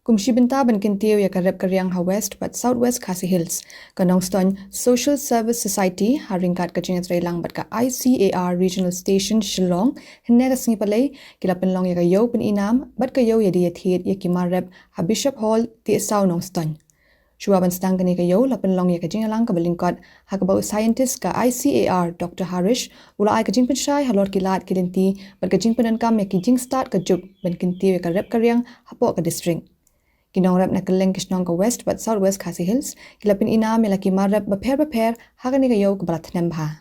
Kumshibinta Bankintiu Yakarep Karyangha West but Southwest Khasi Hills. Nongstoin Social Service Society Haringkat Kachingatray Lang but ka ICAR Regional Station Shillong Hinega Singipalay Kilapin Long Yakayo Pin Inam but Kayo Yadi Yathit Yakimarep Ha Bishop Hall Tiehsaw Nongstoin. Shuaban Stangani Kayo Lapin Long Yakajingalang Kabalingkot Hakabao Scientist ka ICAR Dr. Harish Ula ay Kajingpin Shai Halor Kilat Kilinti but Kajingpin Ankam Yakijing Start Kajuk Bankintiu Yakarep Karyang Hapo ka District. Kinongrap na kaleng Kishnongka West but Southwest Khasi Hills, kilapin ina milaki marap baper hagani kayo kabalat nembha.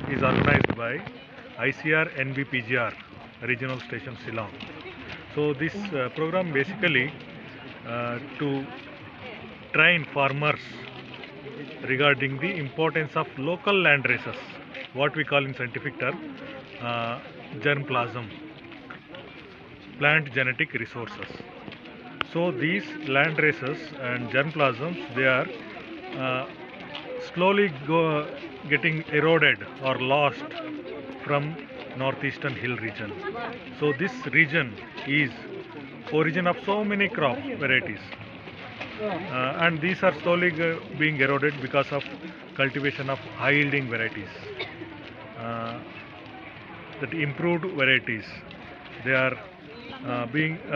Is organized by ICR NBPGR Regional Station Shillong. So this program basically to train farmers regarding the importance of local land races, what we call in scientific term germplasm, plant genetic resources. So these land races and germplasms, they are slowly getting eroded or lost from northeastern hill region. So this region is origin of so many crop varieties, and these are slowly being eroded because of cultivation of high yielding varieties. That improved varieties, they are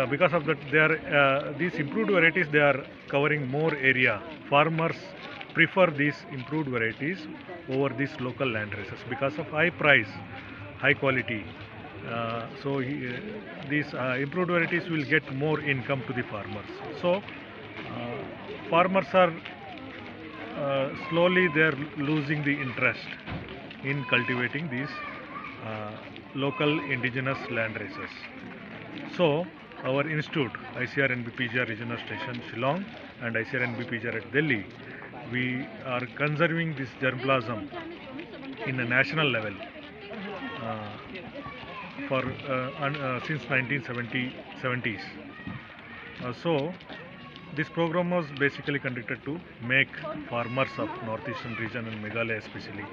because of that they are these improved varieties, they are covering more area. Farmers prefer these improved varieties over these local land races because of high price, high quality. These improved varieties will get more income to the farmers. So farmers are slowly they are losing the interest in cultivating these local indigenous land races. So our institute, ICR NBPGR Regional Station Shillong and ICR NBPGR at Delhi, we are conserving this germplasm in a national level since 1970s. So this program was basically conducted to make farmers of northeastern region and Meghalaya especially